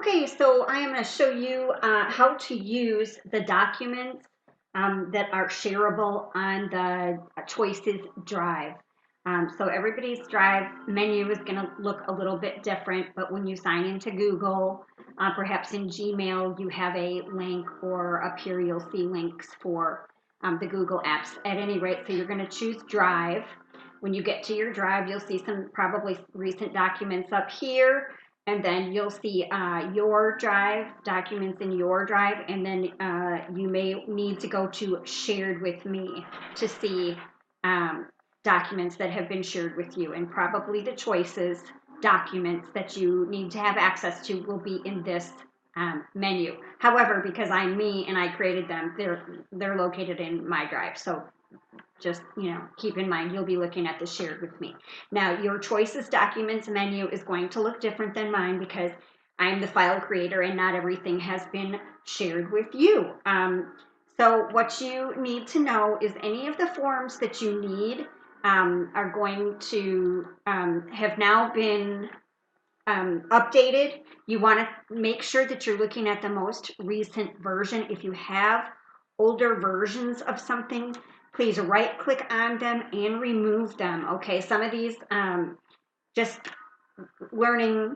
Okay, so I am going to show you how to use the documents that are shareable on the Choices Drive. So everybody's Drive menu is going to look a little bit different, but when you sign into Google, perhaps in Gmail, you have a link, or up here you'll see links for the Google apps. At any rate, so you're going to choose Drive. When you get to your Drive, you'll see some probably recent documents up here, and then you'll see your drive, documents in your drive, and then you may need to go to shared with me to see documents that have been shared with you, and probably the choices documents that you need to have access to will be in this menu. However, because I'm me and I created them, they're located in my drive. So just, keep in mind, you'll be looking at the shared with me. Now, your choices documents menu is going to look different than mine because I'm the file creator and not everything has been shared with you. So what you need to know is any of the forms that you need are going to have now been updated. You want to make sure that you're looking at the most recent version. If you have older versions of something, please right click on them and remove them. Okay, some of these, just learning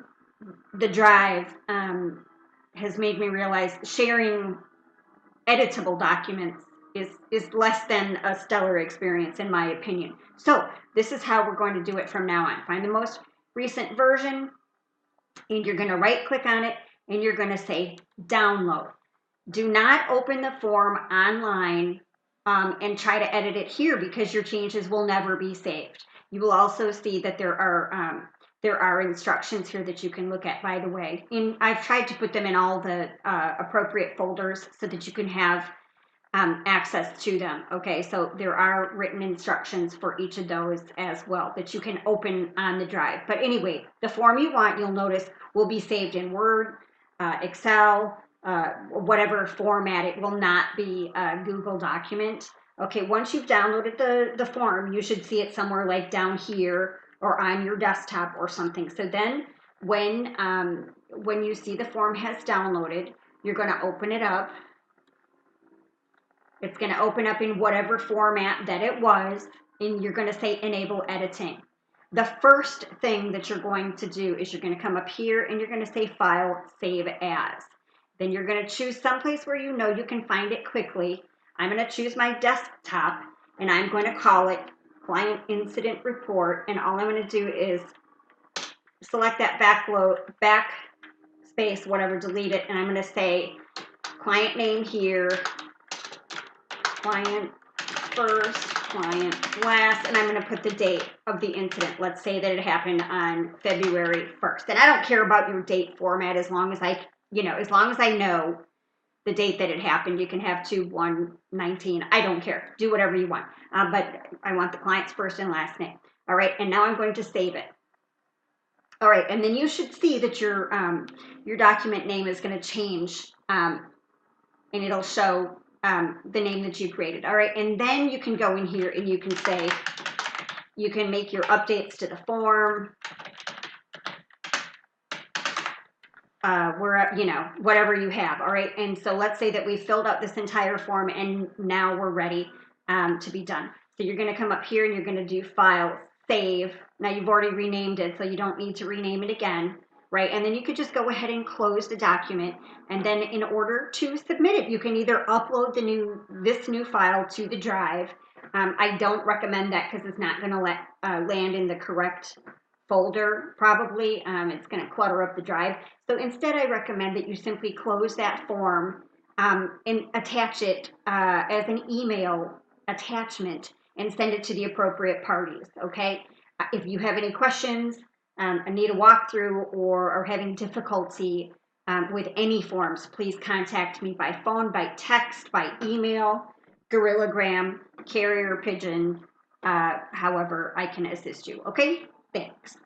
the drive has made me realize sharing editable documents is less than a stellar experience, in my opinion. So this is how we're going to do it from now on. Find the most recent version, and you're going to right click on it, and you're going to say download. Do not open the form online and try to edit it here, because your changes will never be saved. You will also see that there are instructions here that you can look at, by the way. I've tried to put them in all the appropriate folders so that you can have access to them. Okay, so there are written instructions for each of those as well that you can open on the drive. But anyway, the form you want, you'll notice, will be saved in Word, Excel, whatever format. It will not be a Google document. Okay, once you've downloaded the form, you should see it somewhere like down here or on your desktop or something. So then when you see the form has downloaded, you're going to open it up. It's going to open up in whatever format that it was, and you're going to say enable editing. The first thing that you're going to do is you're going to come up here and you're going to say file, save as. Then you're going to choose someplace where you know you can find it quickly. I'm going to choose my desktop, and I'm going to call it Client Incident Report, and all I'm going to do is select that backspace, whatever, delete it, and I'm going to say client name here, client first, client last, and I'm going to put the date of the incident. Let's say that it happened on February 1st. And I don't care about your date format as long as I know the date that it happened. You can have 2/1/19. I don't care. Do whatever you want. But I want the client's first and last name. All right, and now I'm going to save it. All right, and then you should see that your document name is going to change, and it'll show the name that you created. All right, and then you can go in here and you can say, you can make your updates to the form, whatever you have. All right, and so let's say that we filled out this entire form and now we're ready to be done. So you're going to come up here and you're going to do file, save. Now you've already renamed it, so you don't need to rename it again. Right, and then you could just go ahead and close the document, and then in order to submit it, you can either upload this new file to the drive. I don't recommend that because it's not going to land in the correct folder, probably. It's going to clutter up the drive. So instead, I recommend that you simply close that form and attach it as an email attachment and send it to the appropriate parties. Okay, if you have any questions, need a walkthrough, or are having difficulty with any forms, please contact me by phone, by text, by email, Gorillagram, Carrier Pigeon, however I can assist you. Okay, thanks.